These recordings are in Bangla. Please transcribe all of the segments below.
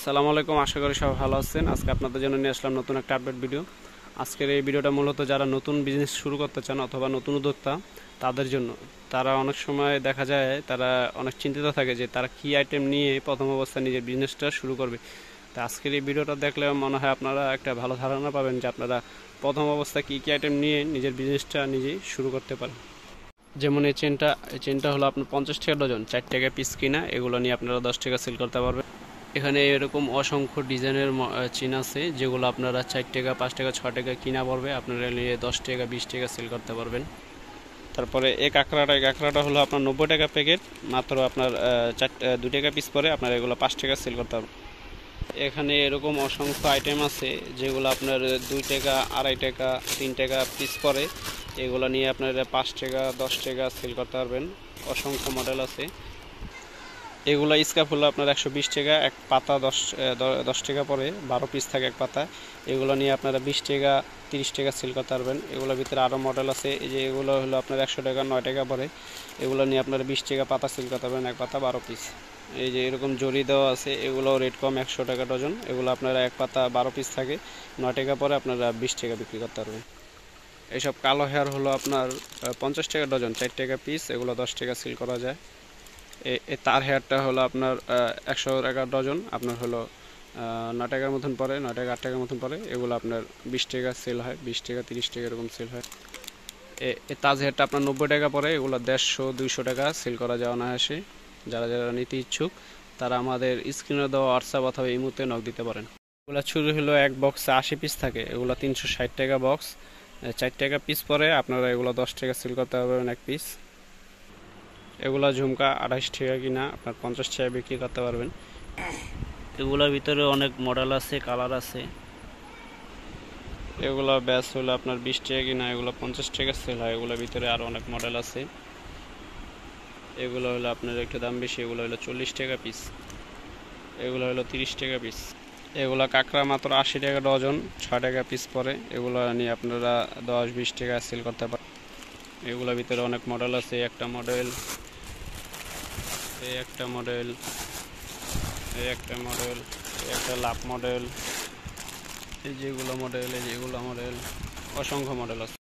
আসসালামু আলাইকুম, আশা করি সবাই ভালো আছেন। আজকে আপনাদের জন্য নিয়ে আসলাম নতুন একটা আপডেট ভিডিও। আজকের এই ভিডিওটা মূলত যারা নতুন বিজনেস শুরু করতে চান অথবা নতুন উদ্যোক্তা তাদের জন্য। তারা অনেক সময় দেখা যায় তারা অনেক চিন্তিত থাকে যে তারা কী আইটেম নিয়ে প্রথম অবস্থায় নিজের বিজনেসটা শুরু করবে। তো আজকের এই ভিডিওটা দেখলে মনে হয় আপনারা একটা ভালো ধারণা পাবেন যে আপনারা প্রথম অবস্থায় কী কী আইটেম নিয়ে নিজের বিজনেসটা নিজেই শুরু করতে পারেন। যেমন এই চেনটা হলো আপনার 50 টাকা ডজন, 4 টাকা পিস কিনা। এগুলো নিয়ে আপনারা 10 টাকা সেল করতে পারবেন। এখানে এরকম অসংখ্য ডিজাইনের চেন আছে যেগুলো আপনারা 4 টাকা, 5 টাকা, 6 টাকা কিনা পড়বে, আপনারা নিয়ে 10 টাকা 20 টাকা সেল করতে পারবেন। তারপরে এই কাঁকড়াটা হলো আপনার 90 টাকা প্যাকেট, মাত্র আপনার 2 টাকা পিস পরে, আপনারা এগুলো 5 টাকা সেল করতে পারবেন। এখানে এরকম অসংখ্য আইটেম আছে যেগুলো আপনার 2 টাকা, 2.5 টাকা, 3 টাকা পিস পরে। এগুলো নিয়ে আপনারা 5 টাকা 10 টাকা সেল করতে পারবেন। অসংখ্য মডেল আছে। এগুলো স্কার্ফ হলো আপনার 120 টাকা, এক পাতা 10 টাকা পরে, 12 পিস থাকে এক পাতা। এগুলো নিয়ে আপনারা 20 টাকা 30 টাকা সেল করতে পারবেন। এগুলোর ভিতরে আরও মডেল আছে। এই যে এগুলো হলো আপনার 100 টাকা 9 টাকা পরে। এগুলো নিয়ে আপনারা 20 টাকা পাতা সেল করতে পারবেন, এক পাতা 12 পিস। এই যে এরকম জরি দেওয়া আছে, এগুলো রেট কম, 100 টাকা ডজন। এগুলো আপনারা এক পাতা 12 পিস থাকে, 9 টাকা পরে আপনারা 20 টাকা বিক্রি করতে পারবেন। এইসব কালো হেয়ার হলো আপনার 50 টাকা ডজন, 4 টাকা পিস। এগুলো 10 টাকা সেল করা যায়। তার হেয়ারটা হলো আপনার 100 টাকা ডজন, আপনার হলো 9 টাকার মতন পড়ে, 9 টাকা 8 টাকার মতন পড়ে। এগুলো আপনার 20 টাকা সেল হয়, 20 টাকা 30 টাকা এরকম সেল হয়। তাজ হেয়ারটা আপনার 90 টাকা পড়ে। এগুলো 150-200 টাকা সেল করা যায় অনায়াসে। যারা যারা নিতে ইচ্ছুক তারা আমাদের স্ক্রিনে দেওয়া হোয়াটসঅ্যাপ অথবা ইমোতে নক দিতে পারেন। এগুলো চুরি হলো এক বক্সে 80 পিস থাকে। এগুলো 360 টাকা বক্স, 4 টাকা পিস পরে। আপনারা এগুলো 10 টাকা সেল করতে পারবেন এক পিস। এগুলা ঝুমকা 28 টাকা কিনা, আপনার 50 টাকা বিক্রি করতে পারবেন। এগুলোর ভিতরে অনেক মডেল আছে, কালার আছে। এগুলো ব্যাস হলো আপনার 20 টাকা কিনা, এগুলো 50 টাকা সেল হয়। এগুলোর ভিতরে আরও অনেক মডেল আছে। এগুলো হলো আপনার একটু দাম বেশি, এগুলো হলো 40 টাকা পিস, এগুলো হলো 30 টাকা পিস। এগুলো কাঁকড়া মাত্র 80 টাকা ডজন, 6 টাকা পিস পরে। এগুলো নিয়ে আপনারা 10-20 টাকা সেল করতে পারেন। এগুলোর ভিতরে অনেক মডেল আছে। একটা মডেল, এই একটা মডেল, এই একটা মডেল, এই একটা লাভ মডেল, এই যেগুলো মডেল, এই যেগুলো মডেল, অসংখ্য মডেল আছে।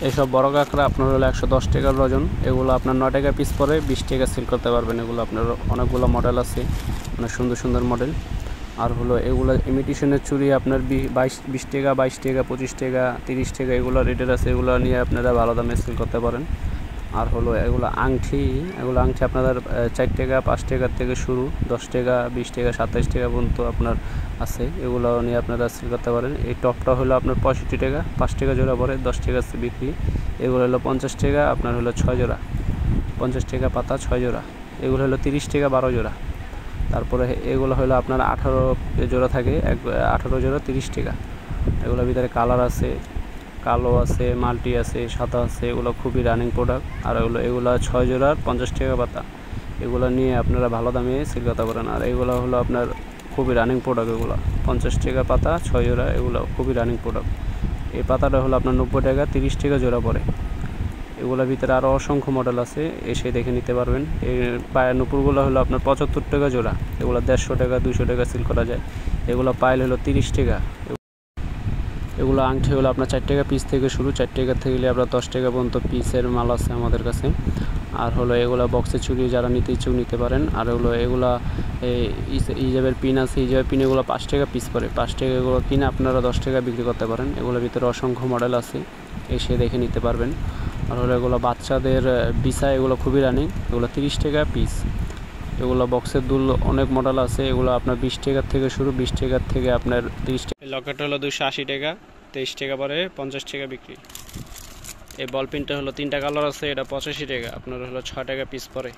এইসব বড় কাঁকড়া আপনার হলো 110 টাকা ডজন। এগুলো আপনার 9 টাকা পিস পরে, 20 টাকা সেল করতে পারবেন। এগুলো আপনার অনেকগুলো মডেল আছে, অনেক সুন্দর সুন্দর মডেল। আর হলো এগুলো ইমিটেশনের চুড়ি আপনার 20 টাকা, 22 টাকা, 25 টাকা, 30 টাকা এগুলো রেটের আছে। এগুলো নিয়ে আপনারা ভালো দামে সেল করতে পারেন। আর হলো এগুলো আংটি আপনাদের 4 টাকা 5 টাকার থেকে শুরু, 10 টাকা 20 টাকা 27 টাকা পর্যন্ত আপনার আছে। এগুলো নিয়ে আপনারা সেল করতে পারেন। এই টপটা হলো আপনার 65 টাকা, 5 টাকা জোড়া পরে, 10 টাকা বিক্রি। এগুলো হলো 50 টাকা, আপনার হলো 6 জোড়া, 50 টাকা পাতা 6 জোড়া। এগুলো হলো 30 টাকা 12 জোড়া। তারপরে এগুলো হলো আপনার 18 জোড়া থাকে, 18 জোড়া 30 টাকা। এগুলোর ভিতরে কালার আছে, কালো আছে, মাল্টি আছে, সাদা আছে। এগুলো খুবই রানিং প্রোডাক্ট। আর এগুলো 6 জোড়ার 50 টাকা পাতা। এগুলো নিয়ে আপনারা ভালো দামে সেল করতে পারেন। আর এগুলো হলো আপনার খুবই রানিং প্রোডাক্ট। এগুলো 50 টাকা পাতা, 6 জোড়া। এগুলো খুবই রানিং প্রোডাক্ট। এই পাতাটা হলো আপনার 90 টাকা, 30 টাকা জোড়া পড়ে। এগুলোর ভিতরে আরও অসংখ্য মডেল আছে, এসে দেখে নিতে পারবেন। এই পায়ের নুপুরগুলো হলো আপনার 75 টাকা জোড়া। এগুলো 150 টাকা 200 টাকা সেল করা যায়। এগুলো পাইল হলো 30 টাকা। এগুলো আংটি হলো আপনার 4 টাকা পিস থেকে শুরু, 4 টাকা থেকে আপনার 10 টাকা পর্যন্ত পিসের মাল আছে আমাদের কাছে। আর হলো এগুলো বক্সে চুরি যারা নিতে ইচ্ছুক নিতে পারেন। আর হলো এগুলো ইজাবের পিন আছে, ইজাবের পিন এগুলো 5 টাকা পিস পড়ে, 5 টাকা এগুলো কিনে আপনারা 10 টাকা বিক্রি করতে পারেন। এগুলোর ভিতরে অসংখ্য মডেল আছে, এসে দেখে নিতে পারবেন। আর হলো এগুলো বাচ্চাদের বিছা, এগুলো খুবই রানিং। এগুলো 30 টাকা পিস। এগুলো বক্সের দুল অনেক মডেল আছে। এগুলো আপনার 20 টাকার থেকে শুরু, 20 টাকার থেকে আপনার 30 টাকা। লকেট হলো 280 টাকা, 23 টাকা পরে, 50 টাকা বিক্রি। এই বল পিনটা হলো 3টা কালার আছে, এটা 85 টাকা, আপনার হলো 6 টাকা পিস পরে।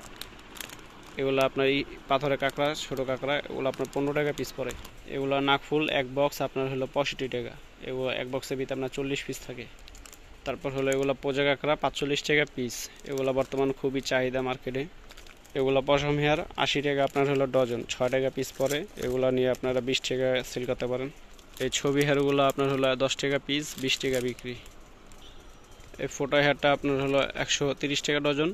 এগুলো আপনার পাথরের কাঁকড়া, ছোটো কাঁকড়া, এগুলো আপনার 15 টাকা পিস পরে। এগুলো নাকফুল এক বক্স আপনার হলো 65 টাকা। এগুলো এক বক্সের ভিতরে আপনার 40 পিস থাকে। তারপর হলো এগুলো পোজা কাঁকড়া 45 টাকা পিস। এগুলো বর্তমান খুবই চাহিদা মার্কেটে। এগুলো পশম হেয়ার 80 টাকা, আপনার হলো ডজন, 6 টাকা পিস পরে। এগুলো নিয়ে আপনারা 20 টাকা সেল করতে পারেন। এই ছবি হেয়ারগুলো আপনার হলো 10 টাকা পিস, 20 টাকা বিক্রি। এই ফোটো হেয়ারটা আপনার হলো 130 টাকা ডজন,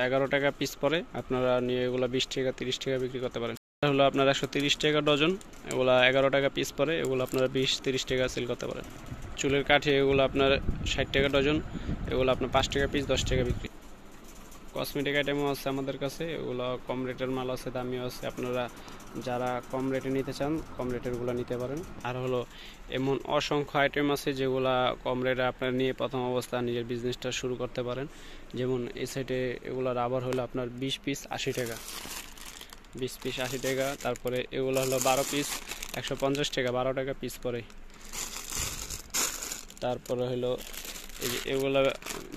11 টাকা পিস পরে। আপনারা নিয়ে এগুলো 20 টাকা 30 টাকা বিক্রি করতে পারেন। হলো আপনার 130 টাকা ডজন, এগুলো 11 টাকা পিস পড়ে, এগুলো আপনারা 20-30 টাকা সেল করতে পারেন। চুলের কাঠি এগুলো আপনার 60 টাকা ডজন, এগুলো আপনার 5 টাকা পিস, 10 টাকা বিক্রি। কসমেটিক আইটেমও আছে আমাদের কাছে, এগুলো কম রেটের মাল আছে, দামিও আছে। আপনারা যারা কম রেটে নিতে চান কম রেটেরগুলো নিতে পারেন। আর হলো এমন অসংখ্য আইটেম আছে যেগুলো কম রেটে আপনারা নিয়ে প্রথম অবস্থা নিজের বিজনেসটা শুরু করতে পারেন। যেমন এই সাইডে এগুলো রাবার হলো আপনার 20 পিস 80 টাকা, 20 পিস 80 টাকা। তারপরে এগুলো হলো 12 পিস 150 টাকা, 12 টাকা পিস পরে। তারপরে হলো এই যে এগুলো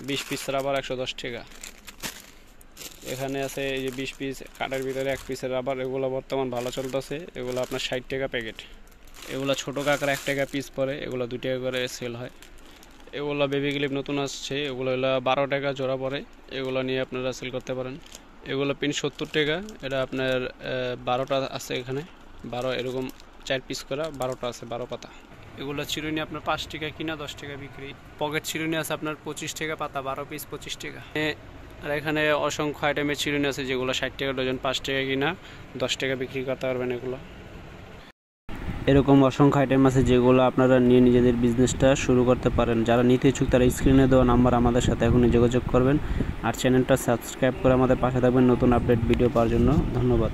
20 পিস রাবার 110 টাকা। এখানে আছে এই যে 20 পিস কাঠের ভিতরে 1 পিসের রাবার, এগুলো বর্তমান ভালো চলতেছে, এগুলো আপনার 60 টাকা প্যাকেট। এগুলো ছোটো কাঁকড়া 1 টাকা পিস পরে, এগুলো 2 টাকা করে সেল হয়। এগুলো বেবি ক্লিপ নতুন আসছে, এগুলো হলো 12 টাকা জোড়া পরে, এগুলো নিয়ে আপনারা সেল করতে পারেন। এগুলো পিন 70 টাকা, এটা আপনার 12টা আছে এখানে, 12 এরকম 4 পিস করে 12টা আছে, 12 পাতা। এগুলো চিরুনি আপনার 5 টাকা কিনা, 10 টাকা বিক্রি। পকেট চিরুনি আছে আপনার 25 টাকা পাতা, 12 পিস 25 টাকা। আর এখানে অসংখ্য আইটেমের চিরুনি আছে যেগুলো 60 টাকা ডজন, 5 টাকা কিনা, 10 টাকা বিক্রি করতে পারবেন। এগুলো এরকম অসংখ্য আইটেম আছে যেগুলো আপনারা নিয়ে নিজেদের বিজনেসটা শুরু করতে পারেন। যারা নিতে ইচ্ছুক তারা স্ক্রিনে দেওয়া নাম্বার আমাদের সাথে এখনই যোগাযোগ করবেন। আর চ্যানেলটা সাবস্ক্রাইব করে আমাদের পাশে থাকবেন নতুন আপডেট ভিডিও পাওয়ার জন্য। ধন্যবাদ।